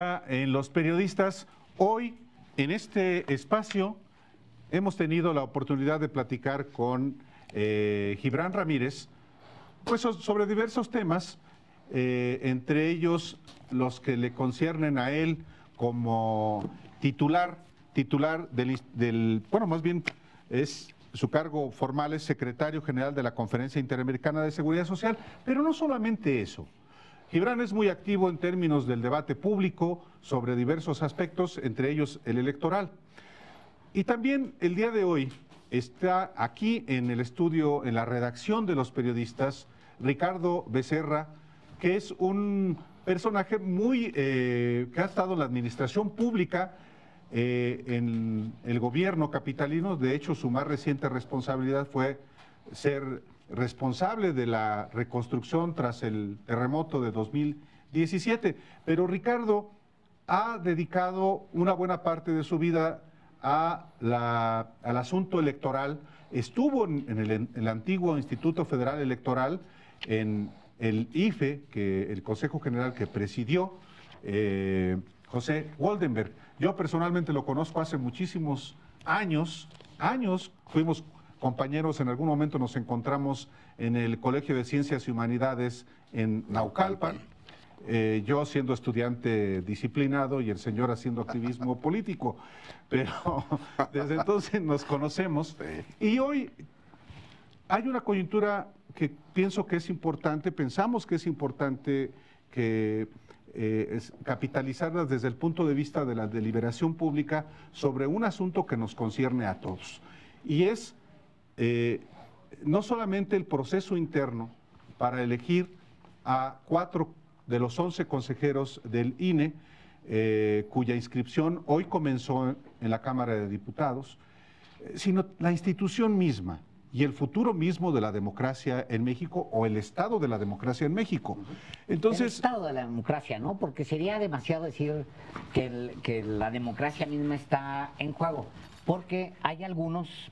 En los periodistas, hoy en este espacio hemos tenido la oportunidad de platicar con Gibran Ramírez, pues sobre diversos temas, entre ellos los que le conciernen a él como titular bueno, más bien es su cargo formal, es secretario general de la Conferencia Interamericana de Seguridad Social, pero no solamente eso. Gibran es muy activo en términos del debate público sobre diversos aspectos, entre ellos el electoral. Y también el día de hoy está aquí en el estudio, en la redacción de los periodistas, Ricardo Becerra, que es un personaje muy que ha estado en la administración pública, en el gobierno capitalino. De hecho, su más reciente responsabilidad fue ser responsable de la reconstrucción tras el terremoto de 2017. Pero Ricardo ha dedicado una buena parte de su vida al asunto electoral. Estuvo en el antiguo Instituto Federal Electoral, en el IFE, el Consejo General que presidió José Woldenberg. Yo personalmente lo conozco hace muchísimos años, fuimos compañeros, en algún momento nos encontramos en el Colegio de Ciencias y Humanidades en Naucalpan, yo siendo estudiante disciplinado y el señor haciendo activismo político, pero desde entonces nos conocemos. Y hoy hay una coyuntura que pienso que es importante, pensamos que es importante que capitalizarlas desde el punto de vista de la deliberación pública sobre un asunto que nos concierne a todos, y es no solamente el proceso interno para elegir a 4 de los 11 consejeros del INE, cuya inscripción hoy comenzó en la Cámara de Diputados, sino la institución misma y el futuro mismo de la democracia en México, o el estado de la democracia en México. Entonces, el estado de la democracia, ¿no? Porque sería demasiado decir que la democracia misma está en juego, porque hay algunos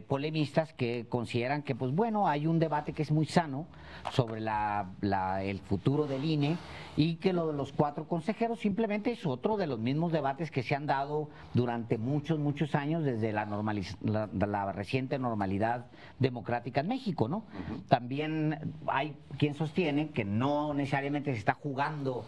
polemistas que consideran que, pues bueno, hay un debate que es muy sano sobre el futuro del INE, y que lo de los 4 consejeros simplemente es otro de los mismos debates que se han dado durante muchos años desde la reciente normalidad democrática en México, ¿no? También hay quien sostiene que no necesariamente se está jugando,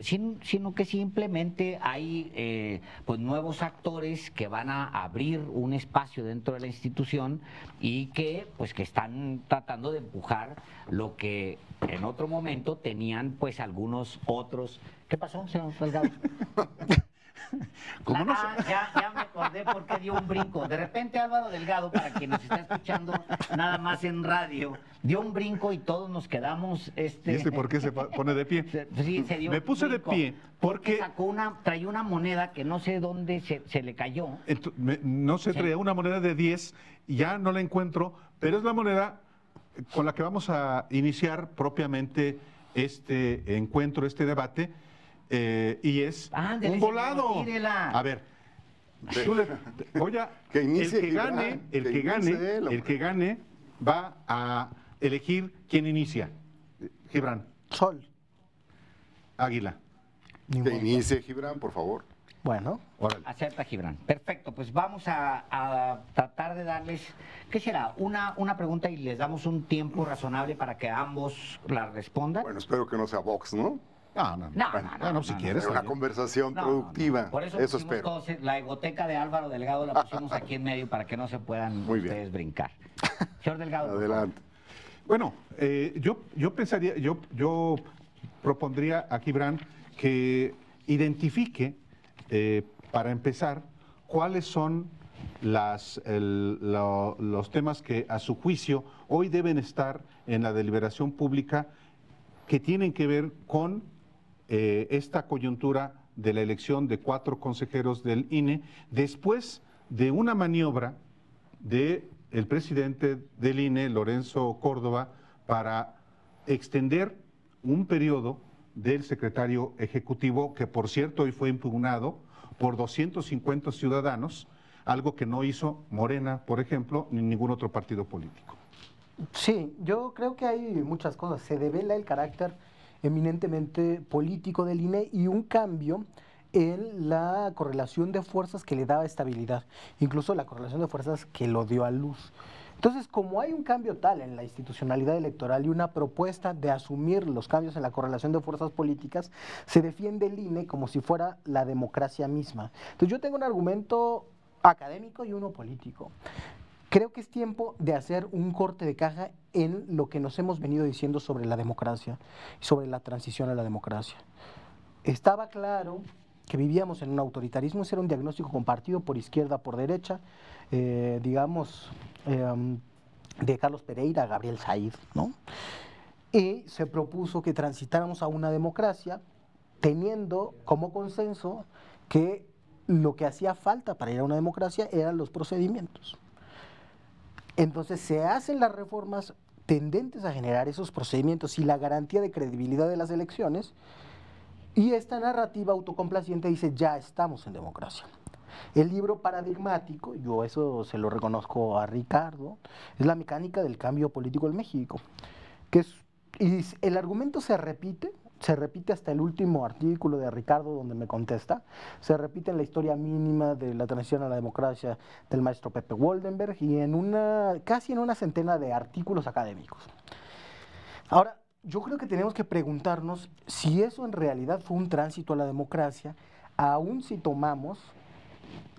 sino que simplemente hay pues nuevos actores que van a abrir un espacio dentro de la institución y que están tratando de empujar lo que en otro momento tenían pues algunos otros. ¿Qué pasó, señor Delgado? Ya me acordé por qué dio un brinco. De repente Álvaro Delgado, para quien nos está escuchando nada más en radio, dio un brinco y todos nos quedamos. ¿Y por qué se pone de pie? Sí, se dio. Me puse de pie porque traía una moneda que no sé dónde se le cayó. No se traía una moneda de 10, ya no la encuentro, pero es la moneda con la que vamos a iniciar propiamente este encuentro, este debate. Y es un volado. A ver, el que gane va a elegir quién inicia. Gibran. Sol. Águila. Que inicie Gibran, por favor. Bueno. Órale. Acepta, Gibran. Perfecto, pues vamos a tratar de darles, ¿qué será? Una pregunta, y les damos un tiempo razonable para que ambos la respondan. Bueno, espero que no sea Vox, ¿no? No, si quieres. Una conversación productiva. Por eso espero. Todos, la egoteca de Álvaro Delgado la pusimos aquí en medio para que no se puedan ustedes brincar. Señor Delgado. Adelante. Bueno, yo pensaría, yo propondría a Gibran que identifique, para empezar, cuáles son los temas que a su juicio hoy deben estar en la deliberación pública, que tienen que ver con esta coyuntura de la elección de 4 consejeros del INE, después de una maniobra del presidente del INE, Lorenzo Córdoba, para extender un periodo del secretario ejecutivo, que por cierto hoy fue impugnado por 250 ciudadanos, algo que no hizo Morena, por ejemplo, ni ningún otro partido político. Sí, yo creo que hay muchas cosas. Se devela el carácter eminentemente político del INE y un cambio en la correlación de fuerzas que le daba estabilidad, incluso la correlación de fuerzas que lo dio a luz. Entonces, como hay un cambio tal en la institucionalidad electoral y una propuesta de asumir los cambios en la correlación de fuerzas políticas, se defiende el INE como si fuera la democracia misma. Entonces, yo tengo un argumento académico y uno político. Creo que es tiempo de hacer un corte de caja en lo que nos hemos venido diciendo sobre la democracia y sobre la transición a la democracia. Estaba claro que vivíamos en un autoritarismo, ese era un diagnóstico compartido por izquierda, por derecha, de Carlos Pereira a Gabriel Said, ¿no? Y se propuso que transitáramos a una democracia teniendo como consenso que lo que hacía falta para ir a una democracia eran los procedimientos. Entonces se hacen las reformas tendentes a generar esos procedimientos y la garantía de credibilidad de las elecciones, y esta narrativa autocomplaciente dice, ya estamos en democracia. El libro paradigmático, yo eso se lo reconozco a Ricardo, es La mecánica del cambio político en México, y el argumento se repite hasta el último artículo de Ricardo donde me contesta, se repite en la historia mínima de la transición a la democracia del maestro Pepe Woldenberg y casi en una centena de artículos académicos. Ahora, yo creo que tenemos que preguntarnos si eso en realidad fue un tránsito a la democracia, aun si tomamos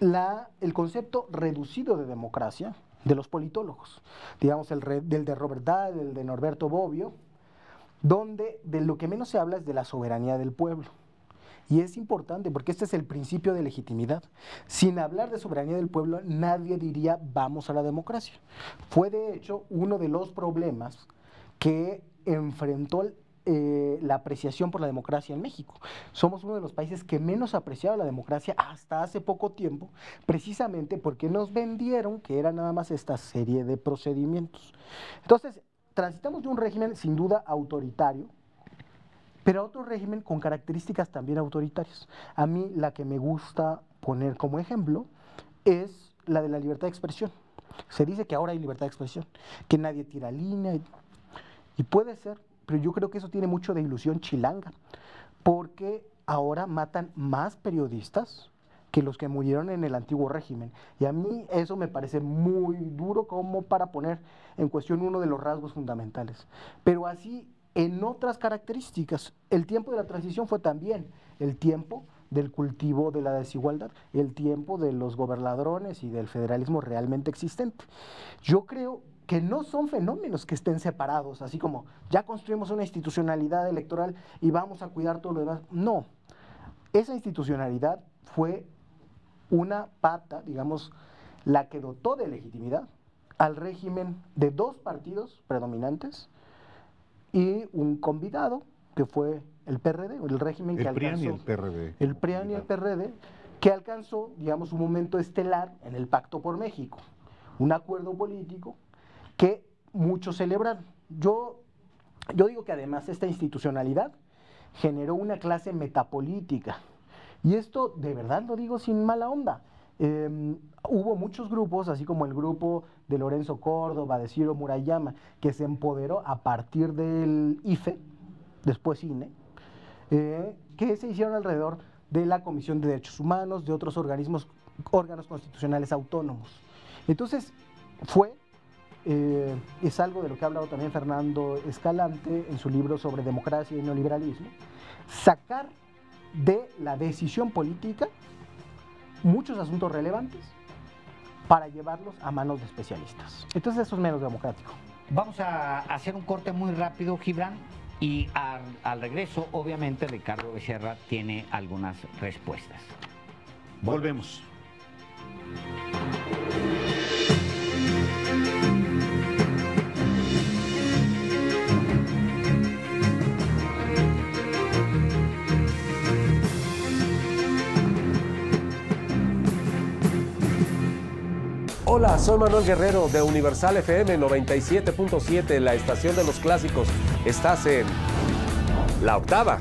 el concepto reducido de democracia de los politólogos, digamos del de Robert Dahl, el de Norberto Bobbio, donde de lo que menos se habla es de la soberanía del pueblo. Y es importante porque este es el principio de legitimidad. Sin hablar de soberanía del pueblo, nadie diría vamos a la democracia. Fue de hecho uno de los problemas que enfrentó la apreciación por la democracia en México. Somos uno de los países que menos apreciaba la democracia hasta hace poco tiempo, precisamente porque nos vendieron que era nada más esta serie de procedimientos. Entonces, transitamos de un régimen sin duda autoritario, pero a otro régimen con características también autoritarias. A mí la que me gusta poner como ejemplo es la de la libertad de expresión. Se dice que ahora hay libertad de expresión, que nadie tira línea, y puede ser, pero yo creo que eso tiene mucho de ilusión chilanga, porque ahora matan más periodistas que los que murieron en el antiguo régimen. Y a mí eso me parece muy duro como para poner en cuestión uno de los rasgos fundamentales. Pero así, en otras características, el tiempo de la transición fue también el tiempo del cultivo de la desigualdad, el tiempo de los gobernadrones y del federalismo realmente existente. Yo creo que no son fenómenos que estén separados, así como ya construimos una institucionalidad electoral y vamos a cuidar todo lo demás. No, esa institucionalidad fue una pata, digamos, la que dotó de legitimidad al régimen de dos partidos predominantes y un convidado, que fue el PRD, el régimen que alcanzó... El PRIAN y el PRD. El PRIAN y el PRD, que alcanzó, digamos, un momento estelar en el Pacto por México, un acuerdo político que muchos celebran. Yo digo que además esta institucionalidad generó una clase metapolítica, y esto de verdad lo digo sin mala onda. Hubo muchos grupos, así como el grupo de Lorenzo Córdoba, de Ciro Murayama, que se empoderó a partir del IFE, después INE, que se hicieron alrededor de la Comisión de Derechos Humanos, de otros órganos constitucionales autónomos. Entonces, es algo de lo que ha hablado también Fernando Escalante en su libro sobre democracia y neoliberalismo, sacar de la decisión política muchos asuntos relevantes para llevarlos a manos de especialistas. Entonces eso es menos democrático. Vamos a hacer un corte muy rápido, Gibran, y al regreso, obviamente, Ricardo Becerra tiene algunas respuestas. Volvemos. Hola, soy Manuel Guerrero de Universal FM 97.7, la estación de los clásicos. Estás en La Octava.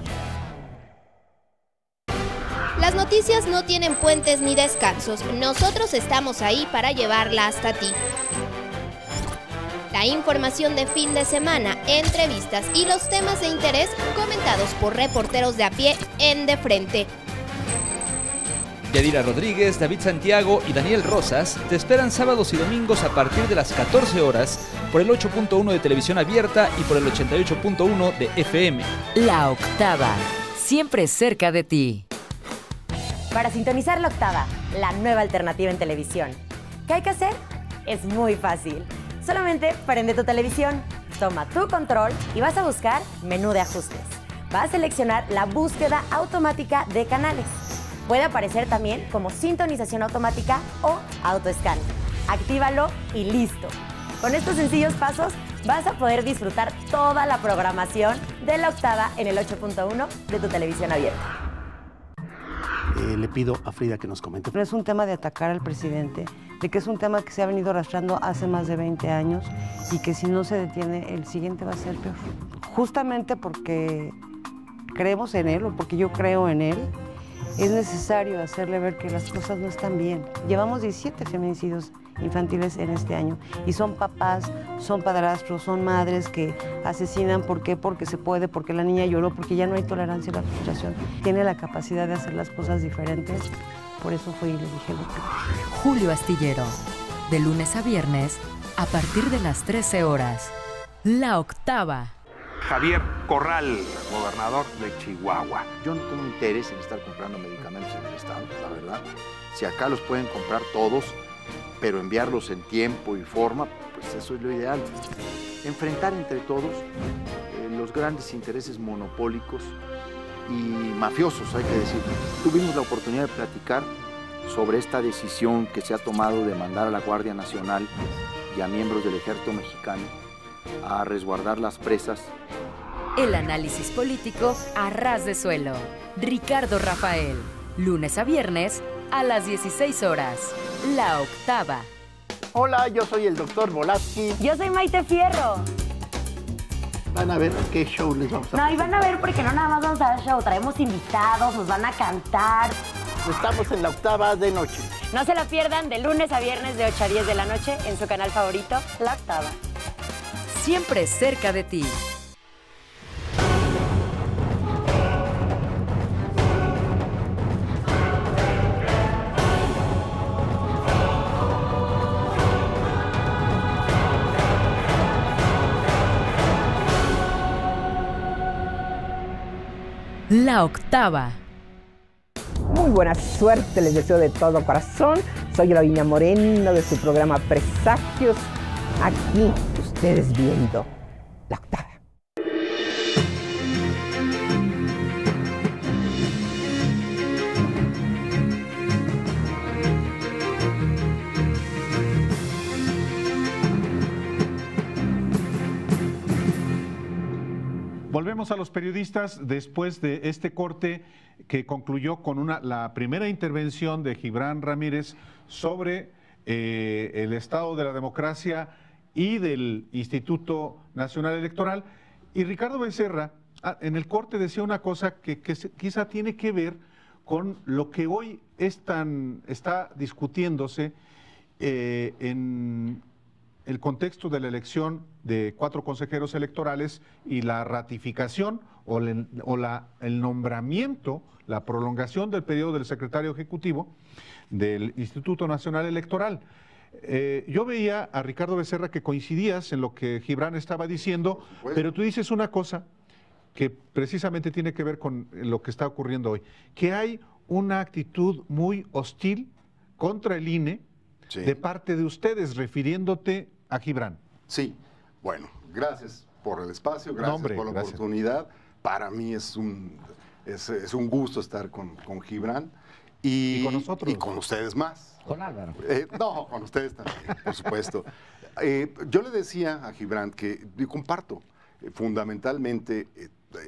Las noticias no tienen puentes ni descansos. Nosotros estamos ahí para llevarla hasta ti. La La información de fin de semana, entrevistas y los temas de interés comentados por reporteros de a pie en De Frente. Yadira Rodríguez, David Santiago y Daniel Rosas te esperan sábados y domingos a partir de las 14 horas por el 8.1 de televisión abierta y por el 88.1 de FM. La Octava, siempre cerca de ti. Para sintonizar La Octava, la nueva alternativa en televisión, ¿qué hay que hacer? Es muy fácil. Solamente prende tu televisión, toma tu control y vas a buscar menú de ajustes. Vas a seleccionar la búsqueda automática de canales. Puede aparecer también como sintonización automática o autoscan. Actívalo y listo. Con estos sencillos pasos vas a poder disfrutar toda la programación de La Octava en el 8.1 de tu televisión abierta. Le pido a Frida que nos comente. No es un tema de atacar al presidente, de que es un tema que se ha venido arrastrando hace más de 20 años y que si no se detiene, el siguiente va a ser peor. Justamente porque creemos en él o porque yo creo en él, es necesario hacerle ver que las cosas no están bien. Llevamos 17 feminicidios infantiles en este año y son papás, son padrastros, son madres que asesinan. ¿Por qué? Porque se puede, porque la niña lloró, porque ya no hay tolerancia a la frustración. Tiene la capacidad de hacer las cosas diferentes, por eso fui y le dije lo que... Julio Astillero, de lunes a viernes a partir de las 13 horas. La Octava. Javier Corral, gobernador de Chihuahua. Yo no tengo interés en estar comprando medicamentos en el Estado, la verdad. Si acá los pueden comprar todos, pero enviarlos en tiempo y forma, pues eso es lo ideal. Enfrentar entre todos los grandes intereses monopólicos y mafiosos, hay que decir. Tuvimos la oportunidad de platicar sobre esta decisión que se ha tomado de mandar a la Guardia Nacional y a miembros del Ejército Mexicano a resguardar las presas. El análisis político a ras de suelo. Ricardo Rafael, lunes a viernes a las 16 horas. La Octava. Hola, yo soy el doctor Volatsky. Yo soy Maite Fierro. Van a ver qué show les vamos a No, y van a ver porque no nada más vamos a dar show, traemos invitados, nos van a cantar. Estamos en La Octava de noche. No se la pierdan de lunes a viernes de 8 a 10 de la noche en su canal favorito, La Octava. Siempre cerca de ti. La Octava. Muy buena suerte, les deseo de todo corazón. Soy Lavinia Moreno de su programa Presagios. Aquí, ustedes viendo La Octava. Volvemos a los periodistas después de este corte que concluyó con la primera intervención de Gibran Ramírez sobre el estado de la democracia y del Instituto Nacional Electoral. Y Ricardo Becerra, en el corte decía una cosa que quizá tiene que ver con lo que hoy está discutiéndose en el contexto de la elección de 4 consejeros electorales y la ratificación o el nombramiento, la prolongación del periodo del secretario ejecutivo del Instituto Nacional Electoral. Yo veía a Ricardo Becerra que coincidías en lo que Gibran estaba diciendo, pero tú dices una cosa que precisamente tiene que ver con lo que está ocurriendo hoy, que hay una actitud muy hostil contra el INE, sí, de parte de ustedes, refiriéndote a Gibran. Sí, bueno, gracias por el espacio, gracias por la oportunidad. Para mí es un gusto estar con Gibran y con nosotros. Y con ustedes más. Con Álvaro. No, con ustedes también, por supuesto. Yo le decía a Gibran que yo comparto fundamentalmente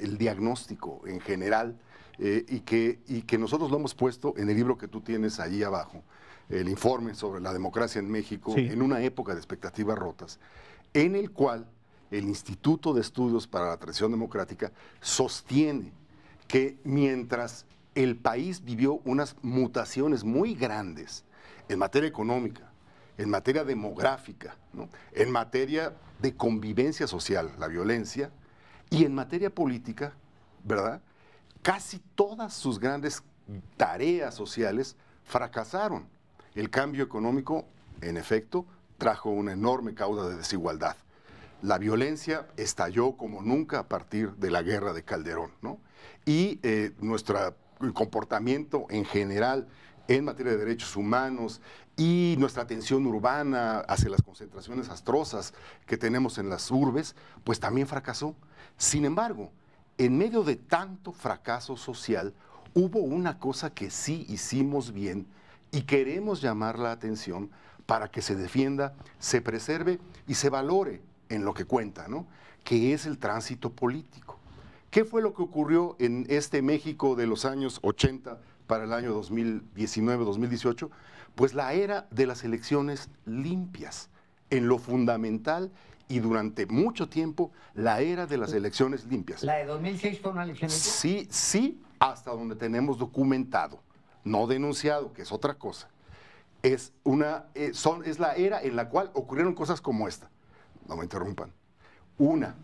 el diagnóstico en general y que nosotros lo hemos puesto en el libro que tú tienes ahí abajo, el informe sobre la democracia en México, sí, en una época de expectativas rotas, en el cual el Instituto de Estudios para la Transición Democrática sostiene que mientras el país vivió unas mutaciones muy grandes en materia económica, en materia demográfica, ¿no? En materia de convivencia social, la violencia, y en materia política, ¿verdad? Casi todas sus grandes tareas sociales fracasaron. El cambio económico, en efecto, trajo una enorme cauda de desigualdad. La violencia estalló como nunca a partir de la guerra de Calderón, ¿no? Y nuestro comportamiento en general en materia de derechos humanos y nuestra atención urbana hacia las concentraciones astrosas que tenemos en las urbes, pues también fracasó. Sin embargo, en medio de tanto fracaso social, hubo una cosa que sí hicimos bien y queremos llamar la atención para que se defienda, se preserve y se valore en lo que cuenta, ¿no? Que es el tránsito político. ¿Qué fue lo que ocurrió en este México de los años 80 para el año 2019-2018? Pues la era de las elecciones limpias, en lo fundamental y durante mucho tiempo, la era de las elecciones limpias. ¿La de 2006 fue una elección limpia? Sí, sí, hasta donde tenemos documentado, no denunciado, que es otra cosa. Es la era en la cual ocurrieron cosas como esta. No me interrumpan. Una,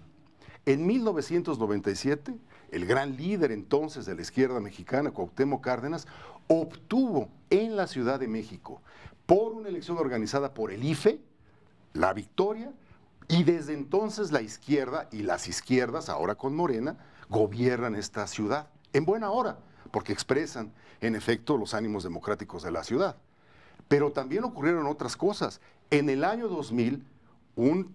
en 1997, el gran líder entonces de la izquierda mexicana, Cuauhtémoc Cárdenas, obtuvo en la Ciudad de México, por una elección organizada por el IFE, la victoria, y desde entonces la izquierda y las izquierdas, ahora con Morena, gobiernan esta ciudad, en buena hora, porque expresan, en efecto, los ánimos democráticos de la ciudad. Pero también ocurrieron otras cosas. En el año 2000, un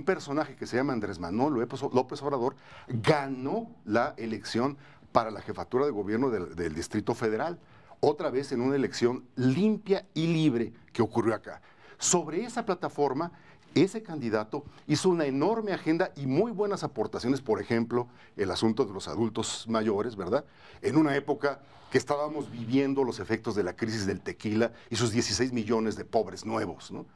personaje que se llama Andrés Manuel López Obrador ganó la elección para la jefatura de gobierno del Distrito Federal, otra vez en una elección limpia y libre que ocurrió acá. Sobre esa plataforma, ese candidato hizo una enorme agenda y muy buenas aportaciones, por ejemplo, el asunto de los adultos mayores, ¿verdad? En una época que estábamos viviendo los efectos de la crisis del tequila y sus 16 millones de pobres nuevos, ¿no?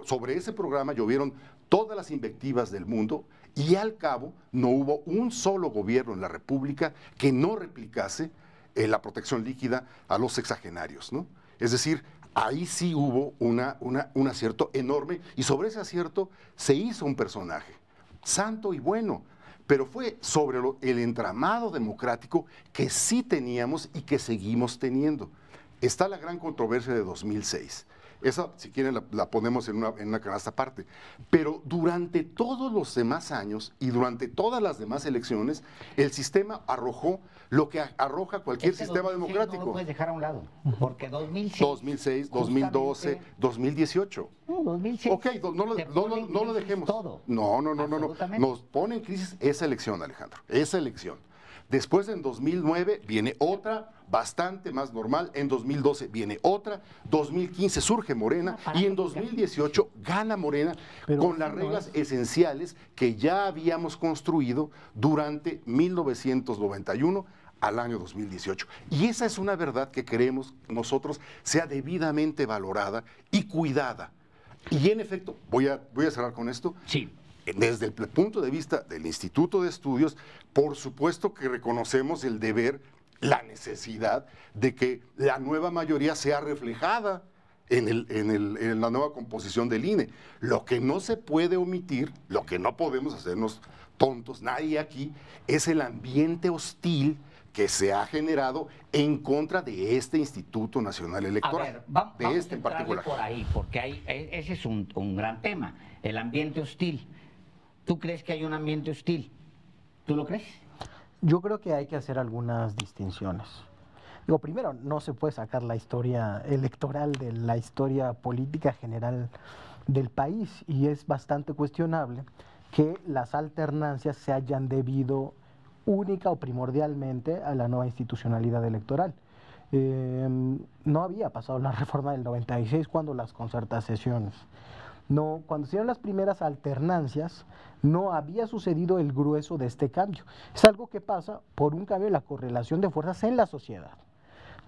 Sobre ese programa llovieron todas las invectivas del mundo y al cabo no hubo un solo gobierno en la República que no replicase la protección líquida a los sexagenarios, ¿no? Es decir, ahí sí hubo un acierto enorme y sobre ese acierto se hizo un personaje santo y bueno, pero fue sobre el entramado democrático que sí teníamos y que seguimos teniendo. Está la gran controversia de 2006. Esa, si quieren, la ponemos en una canasta aparte. Pero durante todos los demás años y durante todas las demás elecciones, el sistema arrojó lo que arroja cualquier sistema democrático. No lo puedes dejar a un lado, porque 2006, 2012, 2018. No, 2006. Ok, no lo dejemos. Todo. No. Nos pone en crisis esa elección, Alejandro, esa elección. Después, en 2009, viene otra bastante más normal. En 2012 viene otra. 2015 surge Morena. Y en 2018 gana Morena con las reglas esenciales que ya habíamos construido durante 1991 al año 2018. Y esa es una verdad que queremos nosotros sea debidamente valorada y cuidada. Y en efecto, voy a cerrar con esto. Sí. Desde el punto de vista del Instituto de Estudios, por supuesto que reconocemos el deber, la necesidad de que la nueva mayoría sea reflejada en la nueva composición del INE. Lo que no se puede omitir, lo que no podemos hacernos tontos, nadie aquí, es el ambiente hostil que se ha generado en contra de este Instituto Nacional Electoral. A ver, vamos de este a en particular. por ahí, porque ese es un gran tema, el ambiente hostil. ¿Tú crees que hay un ambiente hostil? ¿Tú lo crees? Yo creo que hay que hacer algunas distinciones. Digo, primero, no se puede sacar la historia electoral de la historia política general del país y es bastante cuestionable que las alternancias se hayan debido única o primordialmente a la nueva institucionalidad electoral. No había pasado la reforma del 96 cuando las concertaciones. No, cuando se dieron las primeras alternancias, no había sucedido el grueso de este cambio. Es algo que pasa por un cambio en la correlación de fuerzas en la sociedad.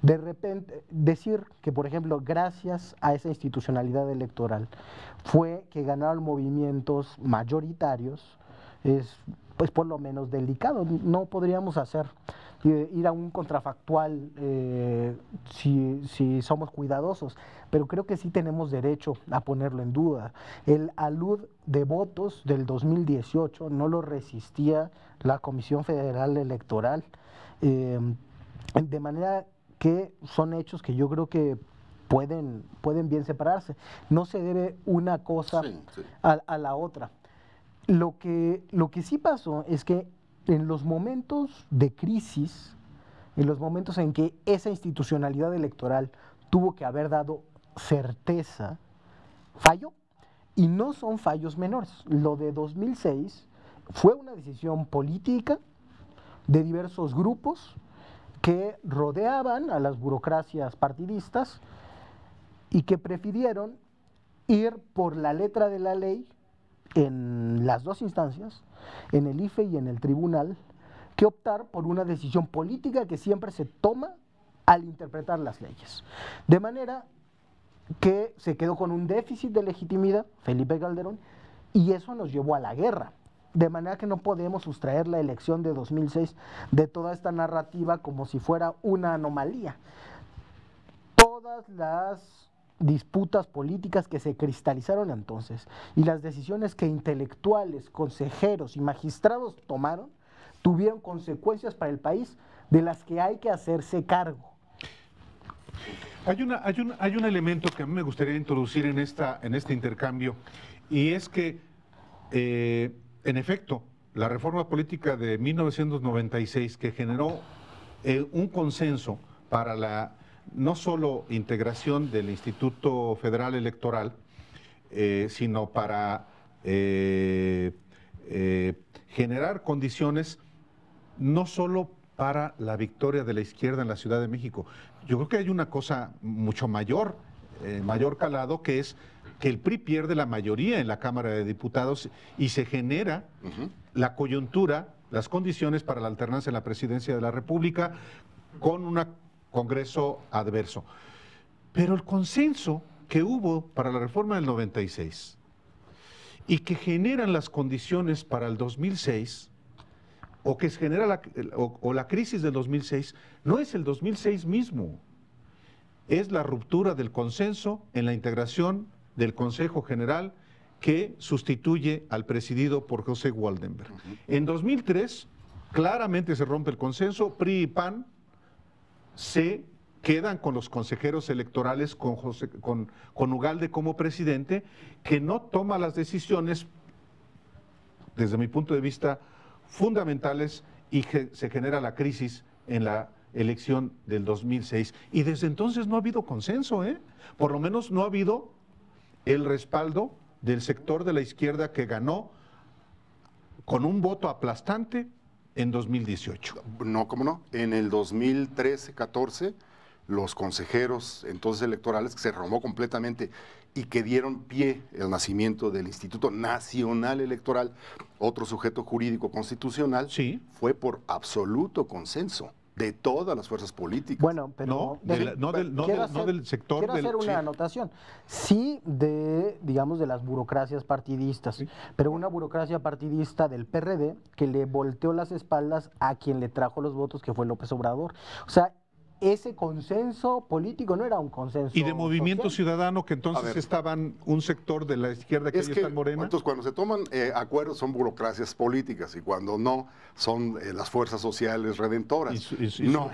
De repente, decir que, por ejemplo, gracias a esa institucionalidad electoral fue que ganaron movimientos mayoritarios, es pues por lo menos delicado. No podríamos hacer ir a un contrafactual si somos cuidadosos, pero creo que sí tenemos derecho a ponerlo en duda. El alud de votos del 2018 no lo resistía la Comisión Federal Electoral, de manera que son hechos que yo creo que pueden bien separarse. No se debe una cosa a la otra. Lo que sí pasó es que en los momentos de crisis, en los momentos en que esa institucionalidad electoral tuvo que haber dado certeza, falló. Y no son fallos menores. Lo de 2006 fue una decisión política de diversos grupos que rodeaban a las burocracias partidistas y que prefirieron ir por la letra de la ley en las dos instancias, en el IFE y en el tribunal, que optar por una decisión política que siempre se toma al interpretar las leyes. De manera que se quedó con un déficit de legitimidad, Felipe Calderón, y eso nos llevó a la guerra. De manera que no podemos sustraer la elección de 2006 de toda esta narrativa como si fuera una anomalía. Todas las disputas políticas que se cristalizaron entonces y las decisiones que intelectuales, consejeros y magistrados tomaron tuvieron consecuencias para el país de las que hay que hacerse cargo. Hay un elemento que a mí me gustaría introducir en este intercambio, y es que, en efecto, la reforma política de 1996, que generó un consenso para la no solo integración del Instituto Federal Electoral, sino para generar condiciones no solo para la victoria de la izquierda en la Ciudad de México. Yo creo que hay una cosa mucho mayor, mayor calado, que es que el PRI pierde la mayoría en la Cámara de Diputados y se genera la coyuntura, las condiciones para la alternancia en la presidencia de la República con un Congreso adverso. Pero el consenso que hubo para la reforma del 96 y que generan las condiciones para el 2006, o que se genera la crisis del 2006, no es el 2006 mismo, es la ruptura del consenso en la integración del Consejo General que sustituye al presidido por José Waldenberg. En 2003, claramente se rompe el consenso, PRI y PAN se quedan con los consejeros electorales, con Ugalde como presidente, que no toma las decisiones, desde mi punto de vista, fundamentales, y se genera la crisis en la elección del 2006. Y desde entonces no ha habido consenso, por lo menos no ha habido el respaldo del sector de la izquierda que ganó con un voto aplastante en 2018. No, ¿cómo no? En el 2013-14, los consejeros entonces electorales, que se renovó completamente y que dieron pie al nacimiento del Instituto Nacional Electoral, otro sujeto jurídico constitucional, fue por absoluto consenso de todas las fuerzas políticas. Bueno, pero no del sector. Quiero hacer una anotación. Sí, digamos, de las burocracias partidistas, pero una burocracia partidista del PRD que le volteó las espaldas a quien le trajo los votos, que fue López Obrador. O sea, ese consenso político no era un consenso. Y de Movimiento Ciudadano, que entonces estaban un sector de la izquierda que hoy está en Morena. Entonces, cuando se toman acuerdos son burocracias políticas, y cuando no, son las fuerzas sociales redentoras. No,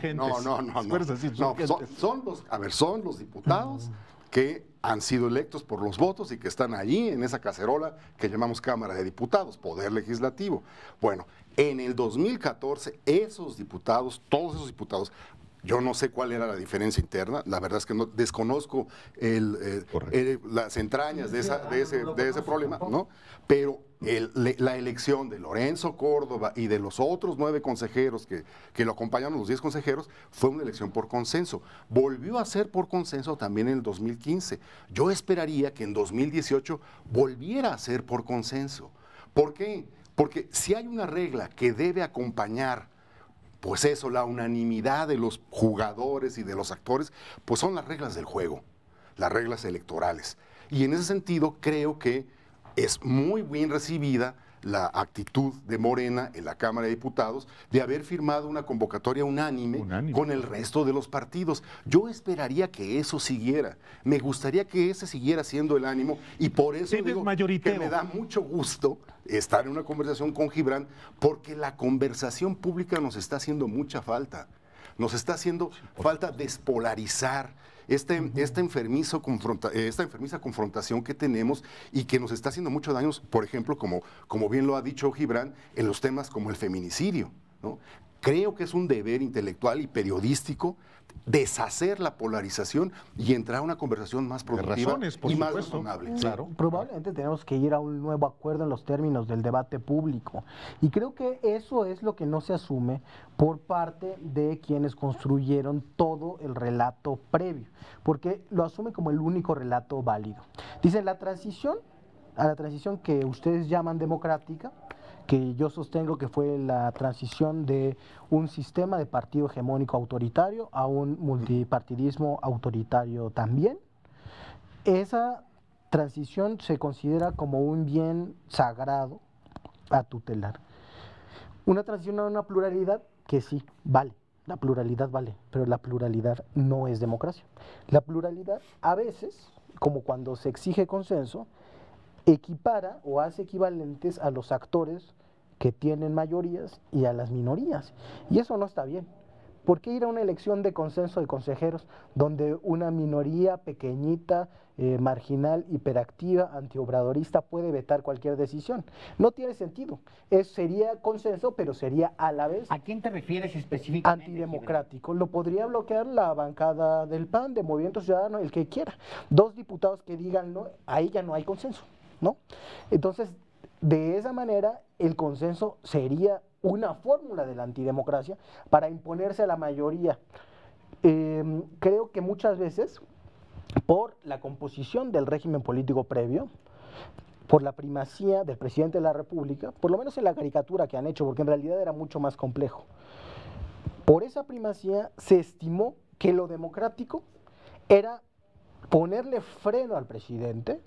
son los diputados que han sido electos por los votos y que están allí en esa cacerola que llamamos Cámara de Diputados, Poder Legislativo. Bueno, en el 2014, esos diputados, todos esos diputados, yo no sé cuál era la diferencia interna, la verdad es que no desconozco las entrañas de ese problema, ¿no? Pero la elección de Lorenzo Córdoba y de los otros 9 consejeros que lo acompañaron, los 10 consejeros, fue una elección por consenso. Volvió a ser por consenso también en el 2015. Yo esperaría que en 2018 volviera a ser por consenso. ¿Por qué? Porque si hay una regla que debe acompañar, pues eso, la unanimidad de los jugadores y de los actores, pues son las reglas del juego, las reglas electorales. Y en ese sentido creo que es muy bien recibida la actitud de Morena en la Cámara de Diputados de haber firmado una convocatoria unánime con el resto de los partidos. Yo esperaría que eso siguiera. Me gustaría que ese siguiera siendo el ánimo y por eso digo que me da mucho gusto estar en una conversación con Gibran, porque la conversación pública nos está haciendo mucha falta. Nos está haciendo falta despolarizar esta enfermiza confrontación que tenemos y que nos está haciendo mucho daño, por ejemplo, como bien lo ha dicho Gibran, en los temas como el feminicidio, ¿no? Creo que es un deber intelectual y periodístico deshacer la polarización y entrar a una conversación más productiva y más razonable. Claro. Probablemente tenemos que ir a un nuevo acuerdo en los términos del debate público. Y creo que eso es lo que no se asume por parte de quienes construyeron todo el relato previo, porque lo asume como el único relato válido. Dicen, a la transición que ustedes llaman democrática, que yo sostengo que fue la transición de un sistema de partido hegemónico autoritario a un multipartidismo autoritario también. Esa transición se considera como un bien sagrado a tutelar. Una transición a una pluralidad que sí, vale, la pluralidad vale, pero la pluralidad no es democracia. La pluralidad a veces, como cuando se exige consenso, equipara o hace equivalentes a los actores que tienen mayorías y a las minorías. Y eso no está bien. ¿Por qué ir a una elección de consenso de consejeros donde una minoría pequeñita, marginal, hiperactiva, antiobradorista puede vetar cualquier decisión? No tiene sentido. Sería consenso, pero sería a la vez... ¿A quién te refieres específicamente? Antidemocrático. Lo podría bloquear la bancada del PAN, de Movimiento Ciudadano, el que quiera. 2 diputados que digan no, ahí ya no hay consenso, ¿no? Entonces, de esa manera, el consenso sería una fórmula de la antidemocracia para imponerse a la mayoría. Creo que muchas veces, por la composición del régimen político previo, por la primacía del presidente de la República, por lo menos en la caricatura que han hecho, porque en realidad era mucho más complejo, por esa primacía se estimó que lo democrático era ponerle freno al presidente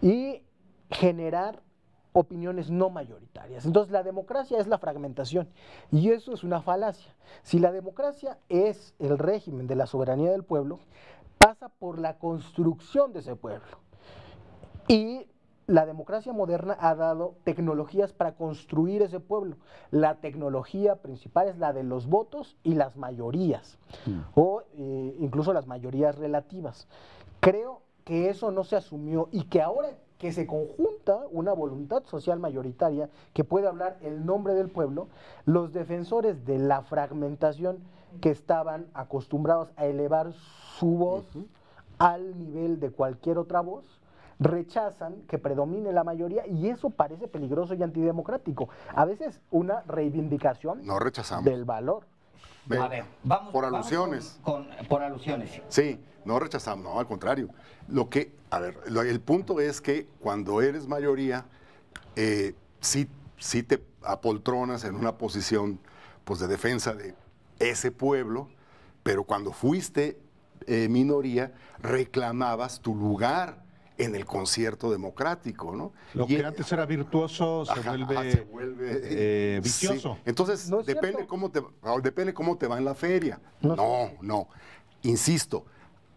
y generar opiniones no mayoritarias. Entonces la democracia es la fragmentación y eso es una falacia. Si la democracia es el régimen de la soberanía del pueblo, pasa por la construcción de ese pueblo. Y la democracia moderna ha dado tecnologías para construir ese pueblo. La tecnología principal es la de los votos y las mayorías, o incluso las mayorías relativas. Creo que eso no se asumió y que ahora que se conjunta una voluntad social mayoritaria que puede hablar el nombre del pueblo, los defensores de la fragmentación que estaban acostumbrados a elevar su voz al nivel de cualquier otra voz, rechazan que predomine la mayoría y eso parece peligroso y antidemocrático. A veces una reivindicación del valor. A ver, vamos por alusiones. Por alusiones. Sí, no rechazamos, no, al contrario. El punto es que cuando eres mayoría, sí te apoltronas en una posición pues, de defensa de ese pueblo, pero cuando fuiste minoría, reclamabas tu lugar en el concierto democrático, ¿no? Lo que antes era virtuoso se vuelve vicioso. Sí. Entonces, depende cómo te va en la feria. No. Insisto,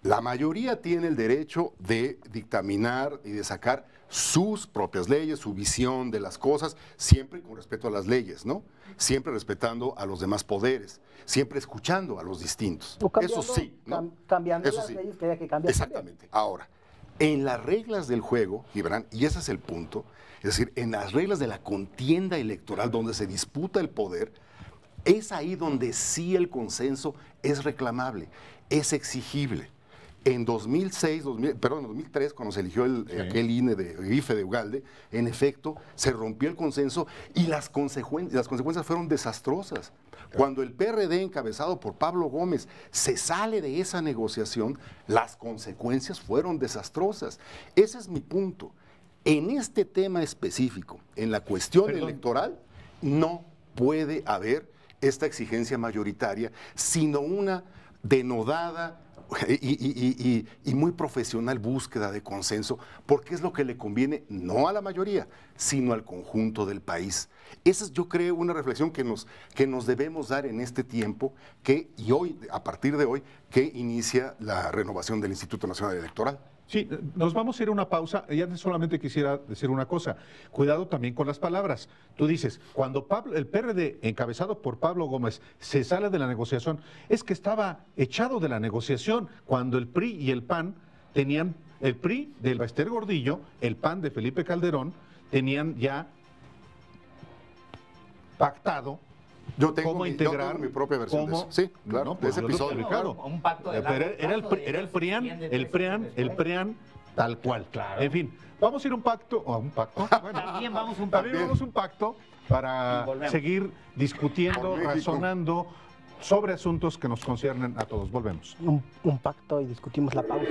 la mayoría tiene el derecho de dictaminar y de sacar sus propias leyes, su visión de las cosas, siempre con respeto a las leyes, ¿no? Siempre respetando a los demás poderes, siempre escuchando a los distintos. Eso sí, ¿no? Cambiando Eso las sí. leyes que haya que cambiar. Exactamente. Ahora, en las reglas del juego, Gibran, y ese es el punto, es decir, en las reglas de la contienda electoral donde se disputa el poder, es ahí donde sí el consenso es reclamable, es exigible. En 2003, cuando se eligió aquel IFE de Ugalde, en efecto, se rompió el consenso y las consecuencias fueron desastrosas. Cuando el PRD, encabezado por Pablo Gómez, se sale de esa negociación, las consecuencias fueron desastrosas. Ese es mi punto. En este tema específico, en la cuestión electoral, no puede haber esta exigencia mayoritaria, sino una denodada y muy profesional búsqueda de consenso, porque es lo que le conviene no a la mayoría, sino al conjunto del país. Esa es, yo creo, una reflexión que nos debemos dar en este tiempo y hoy, a partir de hoy, que inicia la renovación del Instituto Nacional Electoral. Sí, nos vamos a ir a una pausa. Y antes solamente quisiera decir una cosa. Cuidado también con las palabras. Tú dices, cuando el PRD, encabezado por Pablo Gómez, se sale de la negociación, es que estaba echado de la negociación cuando el PRI y el PAN tenían, el PRI del Bester Gordillo, el PAN de Felipe Calderón, tenían ya pactado cómo integrar mi propia versión de eso. Sí, claro, no, de ese episodio. Un pacto de era el PRIAN tal cual. Claro. En fin, vamos a ir a un pacto. Bueno, También vamos a un también vamos a un pacto para seguir discutiendo, razonando sobre asuntos que nos conciernen a todos. Volvemos. Un pacto y discutimos la pausa.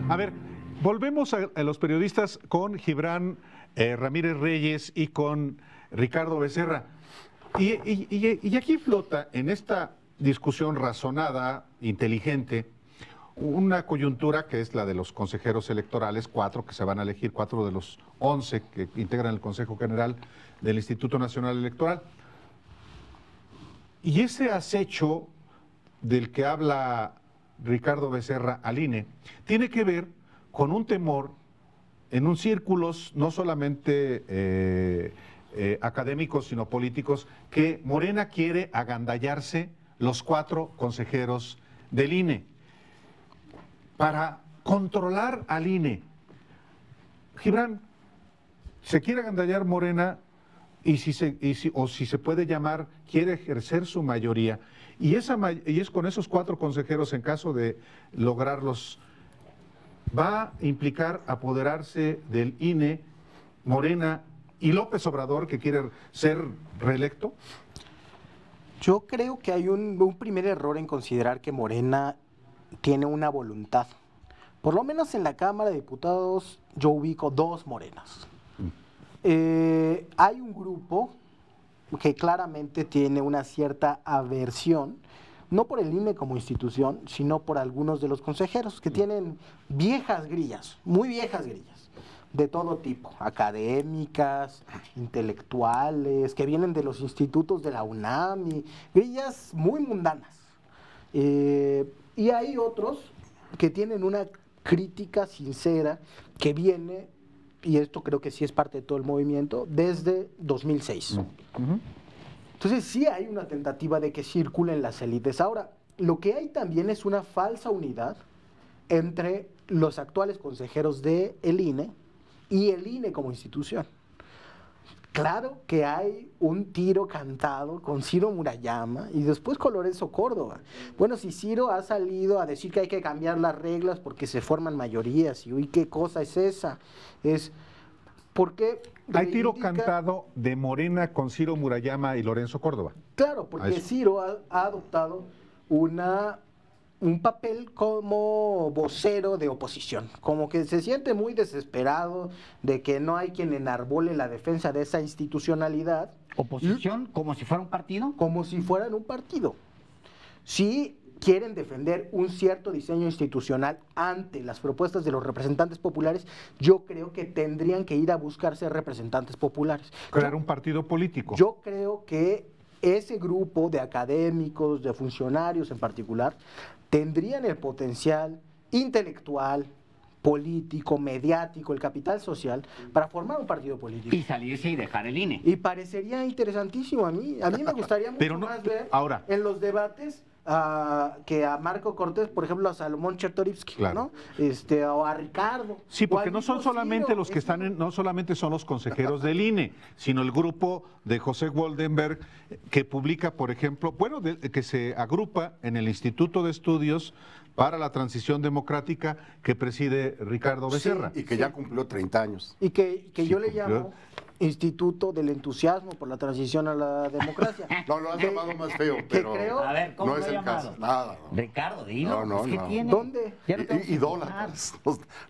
A ver, volvemos a los periodistas con Gibran Ramírez Reyes y con Ricardo Becerra. Y aquí flota en esta discusión razonada, inteligente, una coyuntura que es la de los consejeros electorales, 4 que se van a elegir, 4 de los 11 que integran el Consejo General del Instituto Nacional Electoral. Y ese acecho del que habla Ricardo Becerra al INE tiene que ver con un temor en un círculos no solamente académicos sino políticos, que Morena quiere agandallarse los 4 consejeros del INE para controlar al INE. Gibran, ¿se quiere agandallar Morena? Y si se puede llamar, quiere ejercer su mayoría. Y es con esos 4 consejeros, en caso de lograrlos, va a implicar apoderarse del INE, Morena y López Obrador, que quiere ser reelecto. Yo creo que hay un primer error en considerar que Morena tiene una voluntad. Por lo menos en la Cámara de Diputados yo ubico 2 Morenas. Hay un grupo que claramente tiene una cierta aversión, no por el INE como institución, sino por algunos de los consejeros que tienen viejas grillas, muy viejas grillas, de todo tipo, académicas, intelectuales, que vienen de los institutos de la UNAM, y grillas muy mundanas. Y hay otros que tienen una crítica sincera que viene, y esto creo que sí es parte de todo el movimiento, desde 2006. Entonces sí hay una tentativa de que circulen las élites. Ahora, lo que hay también es una falsa unidad entre los actuales consejeros del INE y el INE como institución. Claro que hay un tiro cantado con Ciro Murayama y después con Lorenzo Córdoba. Bueno, si Ciro ha salido a decir que hay que cambiar las reglas porque se forman mayorías, y uy, ¿qué cosa es esa? Es porque hay tiro cantado de Morena con Ciro Murayama y Lorenzo Córdoba. Claro, porque Ciro ha adoptado un papel como vocero de oposición, como que se siente muy desesperado de que no hay quien enarbole la defensa de esa institucionalidad. ¿Oposición? ¿Como si fuera un partido? Como si fueran un partido. Sí quieren defender un cierto diseño institucional ante las propuestas de los representantes populares, yo creo que tendrían que ir a buscarse representantes populares. Crear un partido político. Yo creo que ese grupo de académicos, de funcionarios en particular, tendrían el potencial intelectual, político, mediático, el capital social, para formar un partido político. Y salirse y dejar el INE. Y parecería interesantísimo a mí me gustaría mucho más ver en los debates que a Marco Cortés, por ejemplo, a Salomón Chertorivsky, claro, ¿no? O a Ricardo. Sí, porque no son solamente los que están no solamente son los consejeros del INE, sino el grupo de José Goldenberg que publica, por ejemplo, que se agrupa en el Instituto de Estudios para la Transición Democrática que preside Ricardo Becerra. Sí, y que ya cumplió 30 años. Y que yo le llamo Instituto del Entusiasmo por la Transición a la Democracia. No, lo has llamado más feo, pero creo, A ver, ¿cómo no lo es he el llamado? caso. Nada. Ricardo, dilo. No, ¿Qué no. tiene? ¿Dónde? Ya no tengo que Idólatras.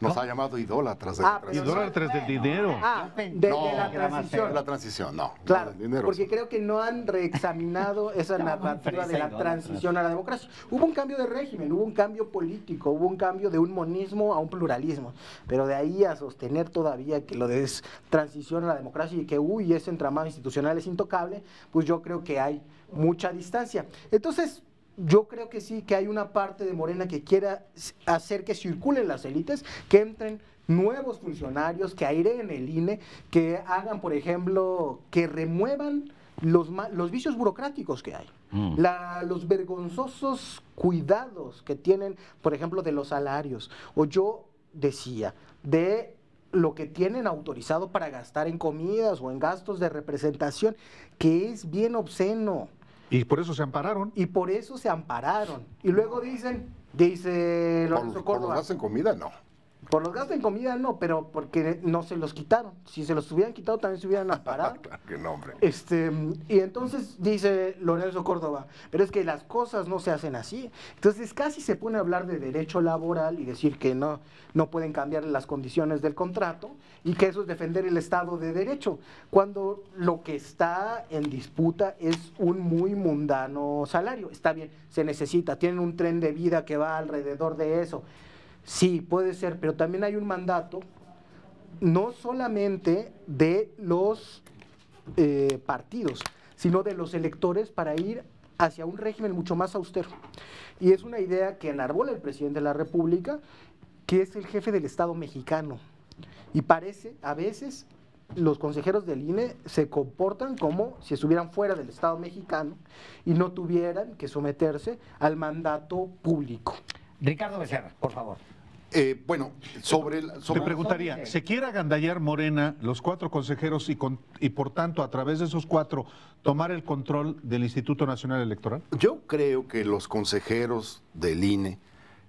Nos ha llamado idólatras. de la transición. Idólatras del dinero. De la transición. De la transición, no. Claro, no del dinero. porque creo que no han reexaminado esa narrativa de la transición a la democracia. Hubo un cambio de régimen, hubo un cambio político, hubo un cambio de un monismo a un pluralismo, pero de ahí a sostener todavía que lo de transición a la democracia y que, ese entramado institucional es intocable, pues yo creo que hay mucha distancia. Entonces, yo creo que sí, que hay una parte de Morena que quiera hacer que circulen las élites, que entren nuevos funcionarios, que aireen el INE, que hagan, por ejemplo, que remuevan los vicios burocráticos que hay, los vergonzosos cuidados que tienen, por ejemplo, de los salarios, o yo decía, de lo que tienen autorizado para gastar en comidas o en gastos de representación, que es bien obsceno. Y por eso se ampararon. Y por eso se ampararon. Y luego dice Lorenzo Córdoba. ¿Por los gastos en comida? No. Por los gastos en comida no, pero porque no se los quitaron. Si se los hubieran quitado también se hubieran amparado. Claro que no, hombre. Y entonces dice Lorenzo Córdoba, pero es que las cosas no se hacen así. Entonces casi se pone a hablar de derecho laboral y decir que no pueden cambiar las condiciones del contrato y que eso es defender el Estado de Derecho, cuando lo que está en disputa es un muy mundano salario. Está bien, se necesita, tienen un tren de vida que va alrededor de eso. Sí, puede ser, pero también hay un mandato, no solamente de los partidos, sino de los electores para ir hacia un régimen mucho más austero. Y es una idea que enarbola el presidente de la República, que es el jefe del Estado mexicano. Y parece, a veces, los consejeros del INE se comportan como si estuvieran fuera del Estado mexicano y no tuvieran que someterse al mandato público. Ricardo Becerra, por favor. Bueno, Te preguntaría, ¿se quiere agandallar Morena, los 4 consejeros y por tanto a través de esos 4 tomar el control del Instituto Nacional Electoral? Yo creo que los consejeros del INE,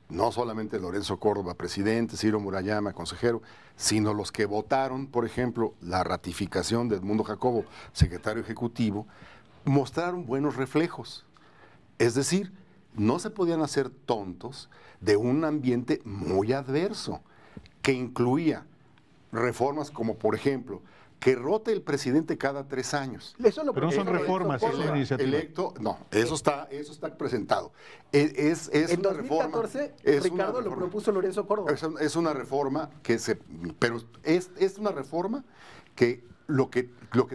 no solamente Lorenzo Córdoba, presidente, Ciro Murayama, consejero, sino los que votaron, por ejemplo, la ratificación de Edmundo Jacobo, secretario ejecutivo, mostraron buenos reflejos. Es decir, no se podían hacer tontos de un ambiente muy adverso, que incluía reformas como, por ejemplo, que rote el presidente cada 3 años. Pero no son reformas, es una iniciativa. Eso está presentado. Es en una 2014, reforma, Ricardo lo propuso Lorenzo Córdoba. Es una reforma pero es una reforma que lo que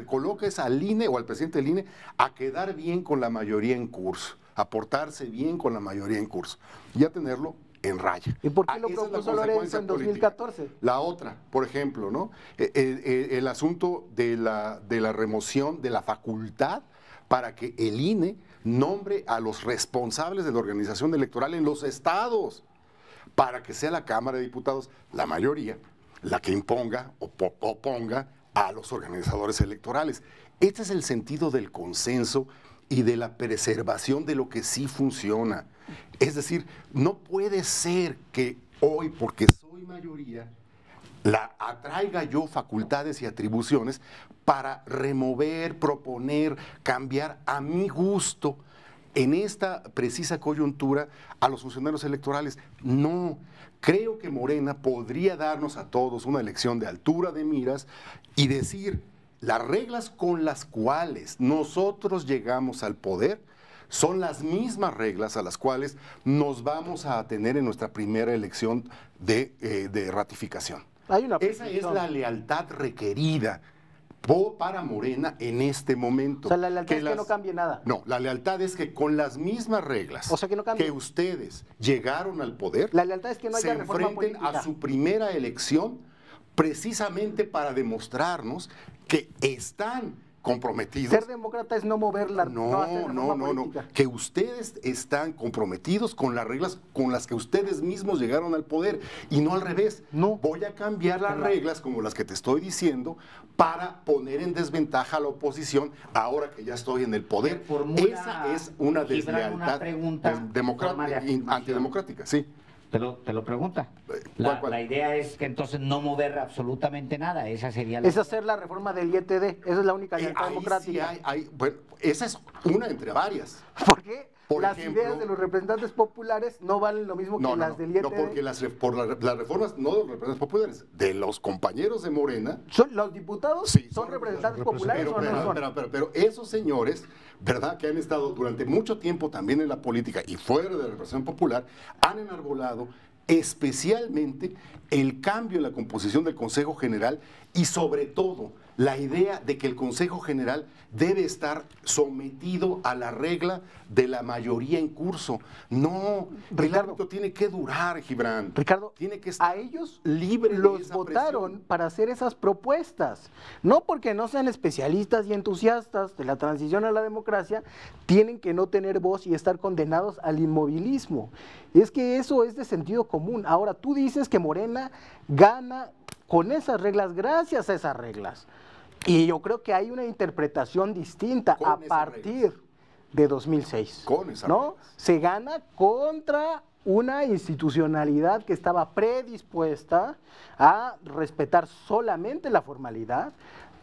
coloca es al INE o al presidente del INE a quedar bien con la mayoría en curso, a portarse bien con la mayoría en curso y a tenerlo en raya. ¿Y por qué lo propuso Lorenzo en 2014? La otra, por ejemplo, ¿no? El asunto de la remoción de la facultad para que el INE nombre a los responsables de la organización electoral en los estados, para que sea la Cámara de Diputados, la mayoría, la que imponga o ponga a los organizadores electorales. Este es el sentido del consenso y de la preservación de lo que sí funciona. Es decir, no puede ser que hoy, porque soy mayoría, atraiga yo facultades y atribuciones para remover, proponer, cambiar a mi gusto en esta precisa coyuntura a los funcionarios electorales. No, creo que Morena podría darnos a todos una elección de altura de miras y decir, las reglas con las cuales nosotros llegamos al poder son las mismas reglas a las cuales nos vamos a atener en nuestra primera elección de ratificación. Esa es la lealtad requerida para Morena en este momento. O sea, la lealtad es que no cambie nada. No, la lealtad es que con las mismas reglas que ustedes llegaron al poder, la lealtad es que no haya se reforma enfrenten política a su primera elección precisamente para demostrarnos que están comprometidos. Ser demócrata es no mover la no, que ustedes están comprometidos con las reglas con las que ustedes mismos llegaron al poder y no al revés. No. Voy a cambiar las reglas como las que te estoy diciendo para poner en desventaja a la oposición ahora que ya estoy en el poder. Esa es una deslealtad antidemocrática, sí. Te lo pregunta. La idea es que entonces no mover absolutamente nada. Esa sería Es hacer la reforma del IETD. Esa es la única libertad democrática. Bueno, esa es una entre varias. ¿Por qué? Por Las ejemplo, ideas de los representantes populares no valen lo mismo que las del IETD. No, porque las reformas no de los representantes populares, de los compañeros de Morena. ¿Los diputados son representantes populares o no son? Pero esos señores, ¿verdad?, que han estado durante mucho tiempo también en la política y fuera de la representación popular, han enarbolado especialmente el cambio en la composición del Consejo General y sobre todo la idea de que el Consejo General debe estar sometido a la regla de la mayoría en curso. No, el árbitro tiene que durar, Gibran. Ricardo, tiene que estar a ellos libre los de esa votaron presión. para hacer esas propuestas. No porque no sean especialistas y entusiastas de la transición a la democracia, tienen que no tener voz y estar condenados al inmovilismo. Y es que eso es de sentido común. Ahora, tú dices que Morena gana con esas reglas, gracias a esas reglas. Y yo creo que hay una interpretación distinta a partir de 2006. Con esa ¿no? Se gana contra una institucionalidad que estaba predispuesta a respetar solamente la formalidad,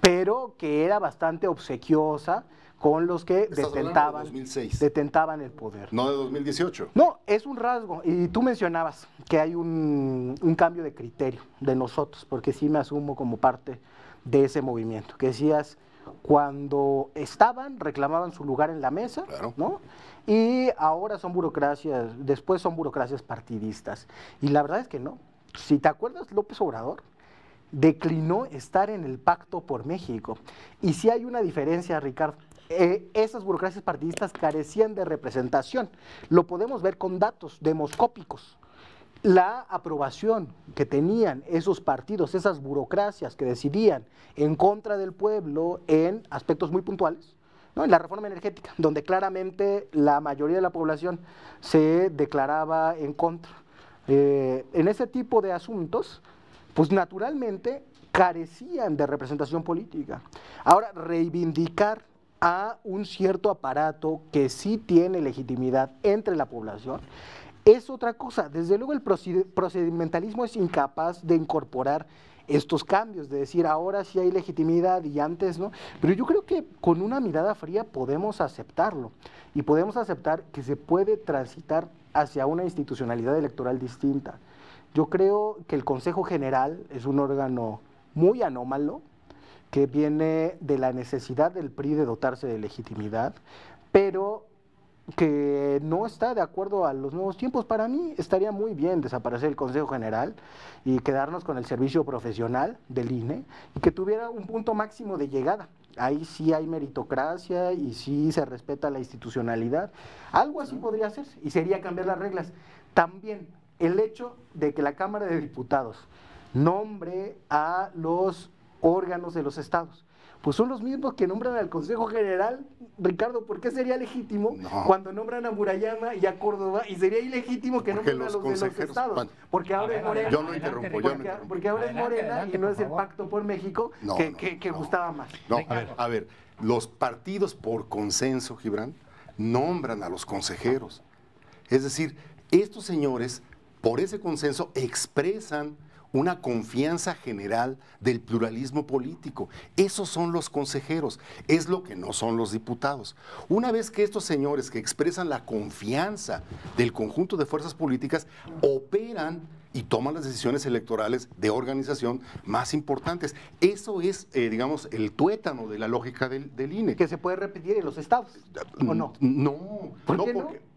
pero que era bastante obsequiosa con los que detentaban el poder. No de 2018. No, es un rasgo. Y tú mencionabas que hay un cambio de criterio de nosotros, porque sí me asumo como parte de ese movimiento. Que decías, cuando estaban, reclamaban su lugar en la mesa, ¿no? Y ahora son burocracias, después son burocracias partidistas. Y la verdad es que no. Si te acuerdas, López Obrador declinó estar en el Pacto por México. Y sí hay una diferencia, Ricardo. Esas burocracias partidistas carecían de representación. Lo podemos ver con datos demoscópicos. La aprobación que tenían esos partidos, esas burocracias que decidían en contra del pueblo en aspectos muy puntuales, ¿no? En la reforma energética, donde claramente la mayoría de la población se declaraba en contra. En ese tipo de asuntos, pues naturalmente carecían de representación política. Ahora, reivindicar a un cierto aparato que sí tiene legitimidad entre la población es otra cosa. Desde luego el procedimentalismo es incapaz de incorporar estos cambios, de decir ahora sí hay legitimidad y antes no, pero yo creo que con una mirada fría podemos aceptarlo y podemos aceptar que se puede transitar hacia una institucionalidad electoral distinta. Yo creo que el Consejo General es un órgano muy anómalo, que viene de la necesidad del PRI de dotarse de legitimidad, pero que no está de acuerdo a los nuevos tiempos. Para mí estaría muy bien desaparecer el Consejo General y quedarnos con el servicio profesional del INE y que tuviera un punto máximo de llegada. Ahí sí hay meritocracia y sí se respeta la institucionalidad. Algo así podría hacerse y sería cambiar las reglas. También el hecho de que la Cámara de Diputados nombre a los órganos de los estados, pues son los mismos que nombran al Consejo General. Ricardo, ¿por qué sería legítimo cuando nombran a Murayama y a Córdoba y sería ilegítimo que nombren a los de los estados? Bueno, porque ahora es Morena. Yo no interrumpo. Porque ahora es Morena y no es el Pacto por México que gustaba más. No, a ver, los partidos por consenso, Gibran, nombran a los consejeros. Es decir, estos señores, por ese consenso, expresan una confianza general del pluralismo político. Esos son los consejeros, es lo que no son los diputados. Una vez que estos señores que expresan la confianza del conjunto de fuerzas políticas operan y toman las decisiones electorales de organización más importantes. Eso es, digamos, el tuétano de la lógica del INE. ¿Que se puede repetir en los estados o no? No,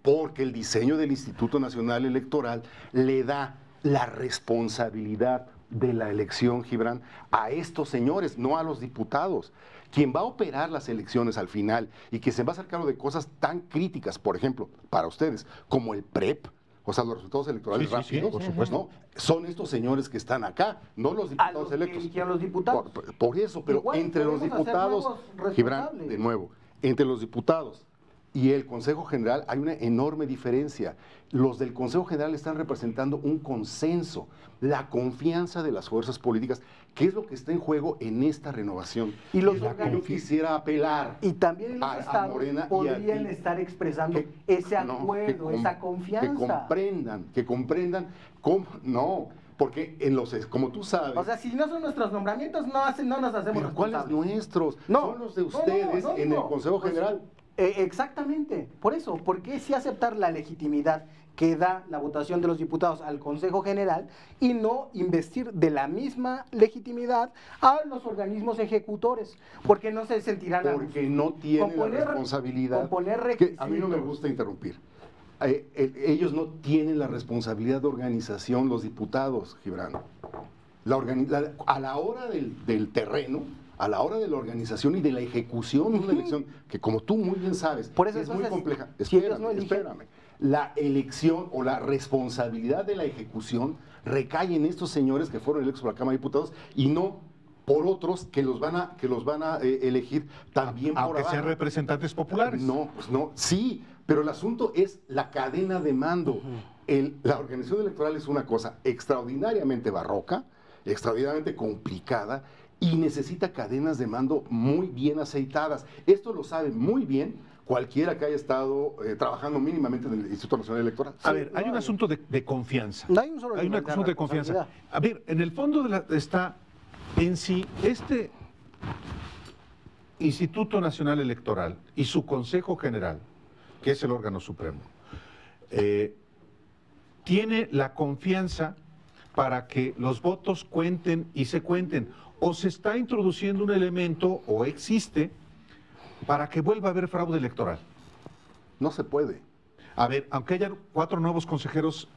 porque el diseño del Instituto Nacional Electoral le da la responsabilidad de la elección, Gibran, a estos señores, no a los diputados. Quien va a operar las elecciones al final y que se va a hacer cargo de cosas tan críticas, por ejemplo, para ustedes, como el PREP, o sea, los resultados electorales rápidos, por supuesto. ¿no? Son estos señores que están acá, no los diputados electos. Los diputados. Por eso, pero igual, entre los diputados, Gibran, de nuevo, entre los diputados y el Consejo General hay una enorme diferencia. Los del Consejo General están representando un consenso, la confianza de las fuerzas políticas, que es lo que está en juego en esta renovación. Y los yo quisiera apelar y también los a estados Morena podrían y a ti, estar expresando ese acuerdo, esa confianza. Que comprendan cómo, no, porque en los, como tú sabes. O sea, si no son nuestros nombramientos, no nos hacemos ¿Pero cuáles nuestros? No, son los de ustedes en el Consejo General. Exactamente, por eso, porque si aceptar la legitimidad que da la votación de los diputados al Consejo General y no investir de la misma legitimidad a los organismos ejecutores, porque no se sentirán porque no tienen la responsabilidad. Que a mí no me gusta interrumpir. Ellos no tienen la responsabilidad de organización, los diputados, Gibran. A la hora del terreno, a la hora de la organización y de la ejecución de una elección, que como tú muy bien sabes, por eso, es muy compleja. Si ellos no eligen, espérame. La elección o la responsabilidad de la ejecución recae en estos señores que fueron electos por la Cámara de Diputados y no por otros que los van a elegir también por aunque abajo. sean representantes populares. No, pues no, sí, pero el asunto es la cadena de mando. La organización electoral es una cosa extraordinariamente barroca, extraordinariamente complicada y necesita cadenas de mando muy bien aceitadas. Esto lo sabe muy bien cualquiera que haya estado trabajando mínimamente en el Instituto Nacional Electoral. A ver, hay un asunto de confianza. No hay un solo hay un asunto de confianza. A ver, en el fondo está en sí este Instituto Nacional Electoral y su Consejo General, que es el órgano supremo, tiene la confianza para que los votos cuenten y se cuenten. O se está introduciendo un elemento, o existe, para que vuelva a haber fraude electoral. No se puede. A ver, aunque haya 4 nuevos consejeros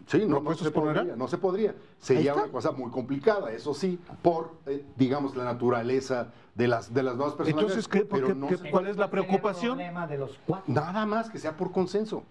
propuestos por Morena. No se podría. Sería una cosa muy complicada, eso sí, por, digamos, la naturaleza de las nuevas personas. Entonces, ¿cuál es la preocupación? De los 4. Nada más que sea por consenso.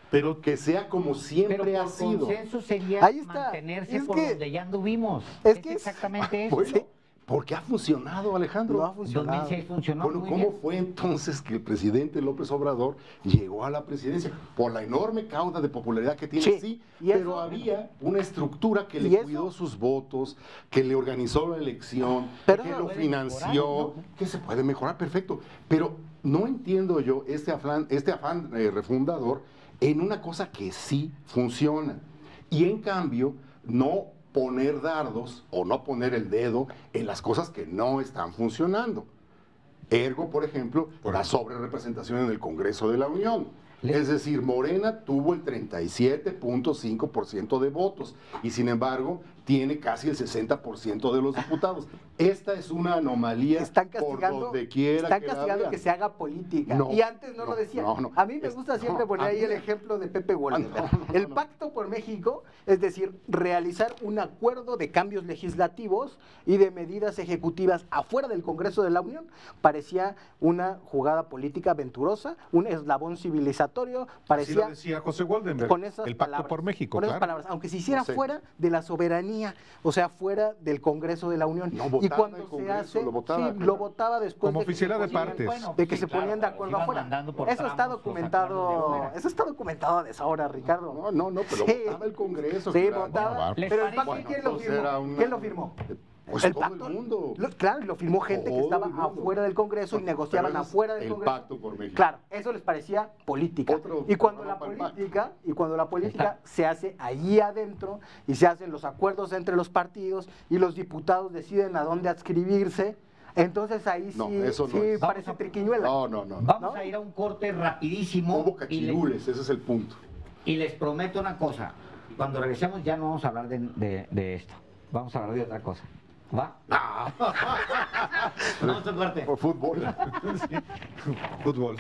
Pero que sea como siempre ha sido. El consenso sería mantenerse por donde ya anduvimos. Es exactamente eso. Bueno, porque ha funcionado, Alejandro. No ha funcionado. 2006 funcionó bueno, muy ¿cómo bien. fue entonces que el presidente López Obrador llegó a la presidencia? Por la enorme cauda de popularidad que tiene, sí, pero había una estructura que le cuidó sus votos, que le organizó la elección, que lo financió, que se puede mejorar, perfecto. Pero no entiendo yo este afán refundador en una cosa que sí funciona. Y en cambio, no poner dardos o no poner el dedo en las cosas que no están funcionando. Ergo, por ejemplo, la sobrerepresentación en el Congreso de la Unión. Es decir, Morena tuvo el 37.5% de votos y sin embargo tiene casi el 60% de los diputados. Esta es una anomalía por donde quiera están que la castigando vean. que se haga política. No, y antes no lo decían. A mí me gusta siempre poner ahí el ejemplo de Pepe Woldenberg. El Pacto por México, es decir, realizar un acuerdo de cambios legislativos y de medidas ejecutivas afuera del Congreso de la Unión, parecía una jugada política venturosa, un eslabón civilizatorio, parecía... Así lo decía José Woldenberg, con esas el Pacto palabras, por México, con esas claro. palabras, aunque se hiciera fuera de la soberanía, o sea, fuera del Congreso de la Unión. Y cuando se hace, lo votaba después como de que oficialidad de partes, de que se ponían de acuerdo afuera. Eso está documentado, de sobra, Ricardo. No, pero votaba el Congreso. Sí, claro. votaba. Pero el pacto, ¿quién lo firmó? Pues el todo pacto, el mundo. Claro, y lo firmó gente que estaba afuera del Congreso y negociaban afuera del Congreso. El Pacto por México. Claro, eso les parecía política. Y cuando la política se hace allí adentro y se hacen los acuerdos entre los partidos y los diputados deciden a dónde adscribirse, entonces ahí sí parece triquiñuela. No. Vamos a ir a un corte rapidísimo. Hubo cachirules, ese es el punto. Y les prometo una cosa, cuando regresemos ya no vamos a hablar de esto, vamos a hablar de otra cosa. ¿Va? Vamos a corte. Por fútbol. Sí. Fútbol.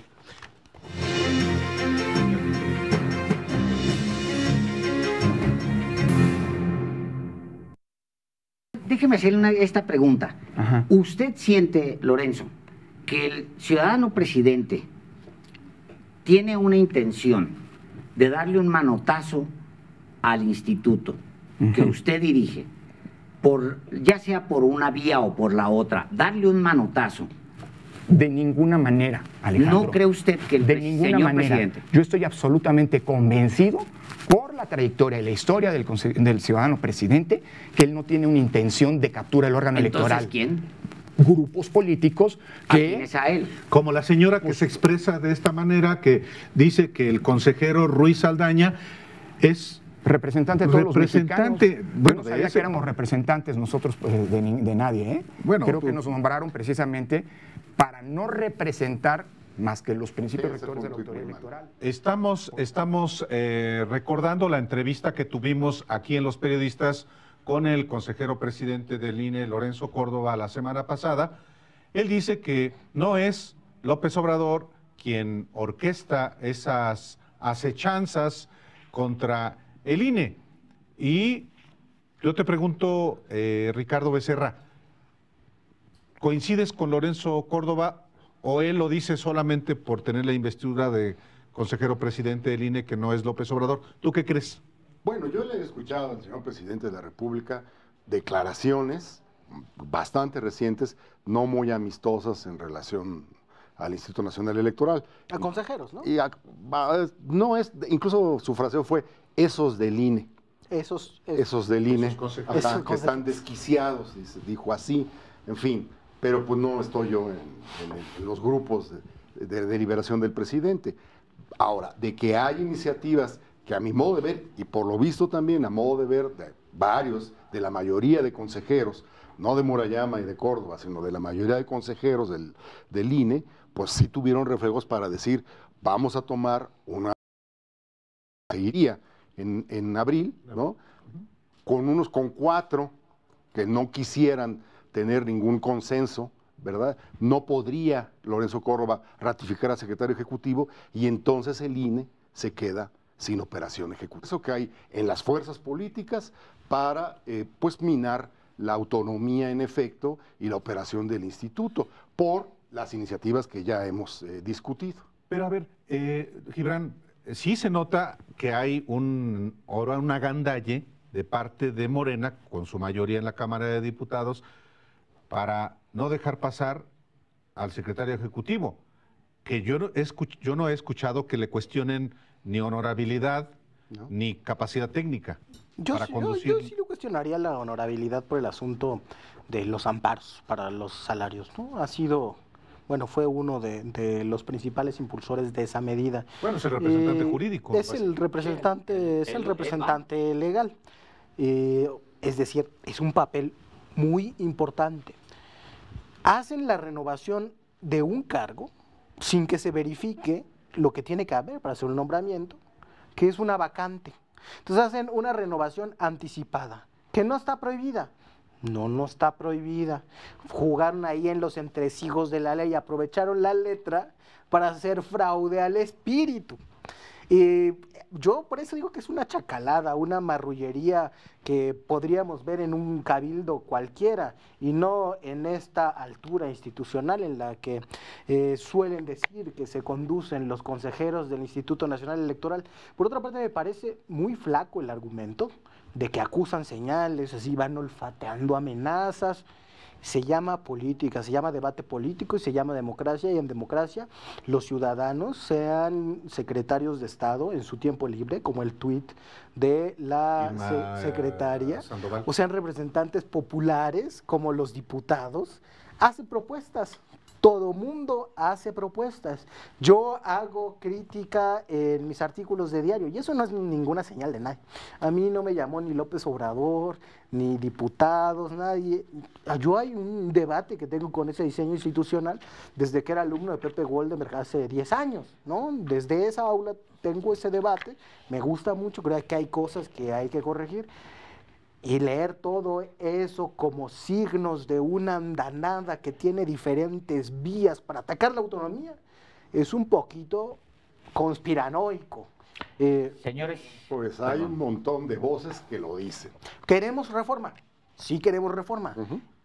Déjeme hacerle esta pregunta. Ajá. ¿Usted siente, Lorenzo, que el ciudadano presidente tiene una intención de darle un manotazo al instituto que usted dirige, ya sea por una vía o por la otra, darle un manotazo De ninguna manera, Alejandro. ¿No cree usted que el de ninguna señor manera, presidente? Yo estoy absolutamente convencido por la trayectoria y la historia del ciudadano presidente que él no tiene una intención de captura del órgano electoral. ¿Entonces quién? Grupos políticos que... ¿Quién es a él? Como la señora que se expresa de esta manera, que dice que el consejero Ruiz Saldaña es... representante de todos los mexicanos. Bueno, de sabía ese... que éramos representantes nosotros pues, de nadie, ¿eh? Bueno, creo que nos nombraron precisamente para no representar más que los principios rectores de la autoridad electoral. Estamos recordando la entrevista que tuvimos aquí en Los Periodistas con el consejero presidente del INE, Lorenzo Córdoba, la semana pasada. Él dice que no es López Obrador quien orquesta esas acechanzas contra el INE. Y yo te pregunto, Ricardo Becerra, ¿coincides con Lorenzo Córdoba o él lo dice solamente por tener la investidura de consejero presidente del INE que no es López Obrador? ¿Tú qué crees? Bueno, yo le he escuchado al señor presidente de la República declaraciones bastante recientes, no muy amistosas en relación al Instituto Nacional Electoral. A consejeros, ¿no? Y no es, incluso su fraseo fue esos del INE. Esos del INE, esos que están desquiciados, dijo así, en fin, pero pues no estoy yo en los grupos de deliberación del presidente. Ahora, de que hay iniciativas que a mi modo de ver, y por lo visto también a modo de ver de varios, de la mayoría de consejeros, no de Murayama y de Córdoba, sino de la mayoría de consejeros del INE, pues sí tuvieron reflejos para decir, vamos a tomar una... iría en abril, ¿no? Con 4 que no quisieran tener ningún consenso, ¿verdad? No podría Lorenzo Córdoba ratificar al secretario ejecutivo y entonces el INE se queda sin operación ejecutiva. Eso que hay en las fuerzas políticas para, pues, minar la autonomía en efecto y la operación del instituto por las iniciativas que ya hemos discutido. Pero a ver, Gibran, sí se nota que hay una gandalle de parte de Morena, con su mayoría en la Cámara de Diputados, para no dejar pasar al secretario ejecutivo, que yo no he escuchado que le cuestionen ni honorabilidad ni capacidad técnica para conducir. Yo sí le cuestionaría la honorabilidad por el asunto de los amparos para los salarios, ¿no? Ha sido... Bueno, fue uno de los principales impulsores de esa medida. Bueno, es el representante jurídico. Es el representante legal. Es decir, es un papel muy importante. Hacen la renovación de un cargo sin que se verifique lo que tiene que haber para hacer un nombramiento, que es una vacante. Entonces hacen una renovación anticipada, que no está prohibida. No está prohibida. Jugaron ahí en los entresijos de la ley, aprovecharon la letra para hacer fraude al espíritu. Yo por eso digo que es una chacalada, una marrullería que podríamos ver en un cabildo cualquiera y no en esta altura institucional en la que suelen decir que se conducen los consejeros del Instituto Nacional Electoral. Por otra parte, me parece muy flaco el argumento de que acusan señales, así van olfateando amenazas. Se llama política, se llama debate político y se llama democracia, y en democracia los ciudadanos sean secretarios de Estado en su tiempo libre, como el tuit de la secretaria, Sandoval, o sean representantes populares como los diputados, hacen propuestas. Todo mundo hace propuestas. Yo hago crítica en mis artículos de diario y eso no es ninguna señal de nadie. A mí no me llamó ni López Obrador, ni diputados, nadie. Yo hay un debate que tengo con ese diseño institucional desde que era alumno de Pepe Goldenberg hace 10 años, ¿no? Desde esa aula tengo ese debate, me gusta mucho, creo que hay cosas que hay que corregir. Y leer todo eso como signos de una andanada que tiene diferentes vías para atacar la autonomía es un poquito conspiranoico. Señores, pues hay un montón de voces que lo dicen. ¿Queremos reforma? Sí queremos reforma.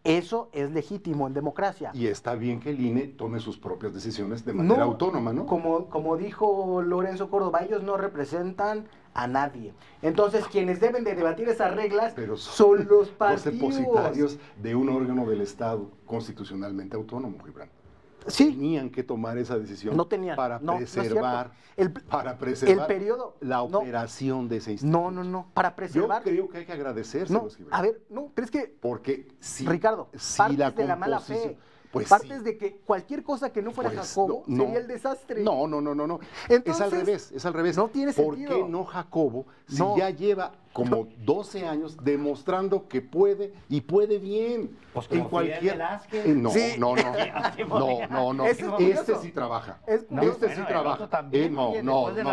Eso es legítimo en democracia. Y está bien que el INE tome sus propias decisiones de manera autónoma, ¿no? Como dijo Lorenzo Córdoba, ellos no representan a nadie. Entonces, quienes deben de debatir esas reglas son los partidos. Los depositarios de un órgano del Estado constitucionalmente autónomo, Gibran. tenían que tomar esa decisión para preservar, el periodo, la operación de ese instituto. No, para preservar. Yo creo que hay que agradecérselo. A ver, pero es que, porque si, Ricardo, si partes de la mala fe. Pues partes de que cualquier cosa que no fuera Jacobo sería el desastre. No. Entonces, es al revés. No tiene sentido. ¿Por qué no Jacobo si ya lleva como 12 años demostrando que puede y puede bien? Pues en cualquier. No. Este sí trabaja. Sí trabaja.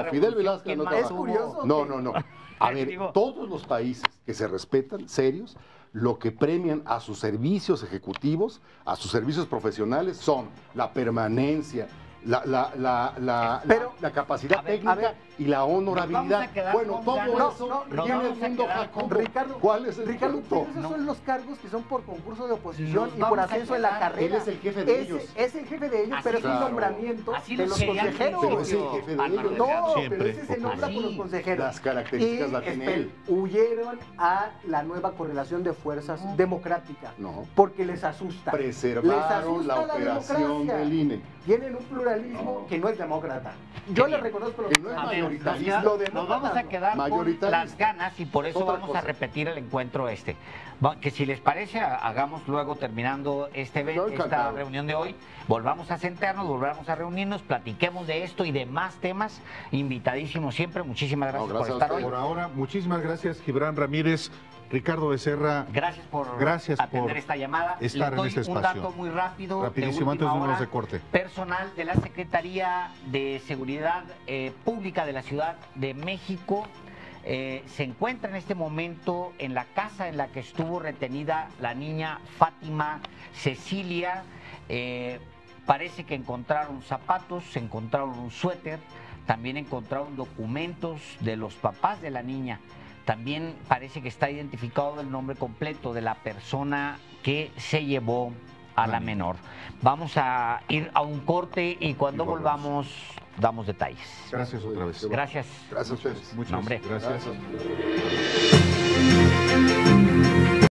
Fidel Velázquez no trabaja. Es curioso. No. A ver, todos los países que se respetan, serios, lo que premian a sus servicios ejecutivos, a sus servicios profesionales, son la permanencia, la capacidad técnica y la honorabilidad. Bueno, todo eso tiene el mundo Jacobo. Ricardo, ¿cuál es el punto? Esos son los cargos que son por concurso de oposición y por ascenso en la carrera. Él es el jefe de ellos. Es el jefe de ellos, pero es un nombramiento de los consejeros. Pero es el jefe de ellos. No, pero ese se nombra por los consejeros. Las características las tiene él. Huyeron a la nueva correlación de fuerzas democrática. Porque les asusta. Preservaron la operación del INE. Tienen un pluralismo que no es demócrata. Yo les reconozco lo que no es mayoritarismo. Nos vamos a quedar con las ganas y por eso vamos a repetir el encuentro que si les parece, hagamos luego terminando esta reunión de hoy, volvamos a sentarnos, volvamos a reunirnos, platiquemos de esto y de más temas, invitadísimos siempre. Muchísimas gracias por estar hoy. Por ahora, muchísimas gracias, Gibran Ramírez. Ricardo Becerra, gracias por atender esta llamada. Estar en este espacio. Un dato muy rápido, rapidísimo, antes de unos de corte. Personal de la Secretaría de Seguridad Pública de la Ciudad de México se encuentra en este momento en la casa en la que estuvo retenida la niña Fátima Cecilia. Parece que encontraron zapatos, se encontraron un suéter, también encontraron documentos de los papás de la niña. También parece que está identificado el nombre completo de la persona que se llevó a la menor. Vamos a ir a un corte y cuando volvamos damos detalles. Gracias otra vez. Gracias. Gracias a ustedes. Muchas gracias.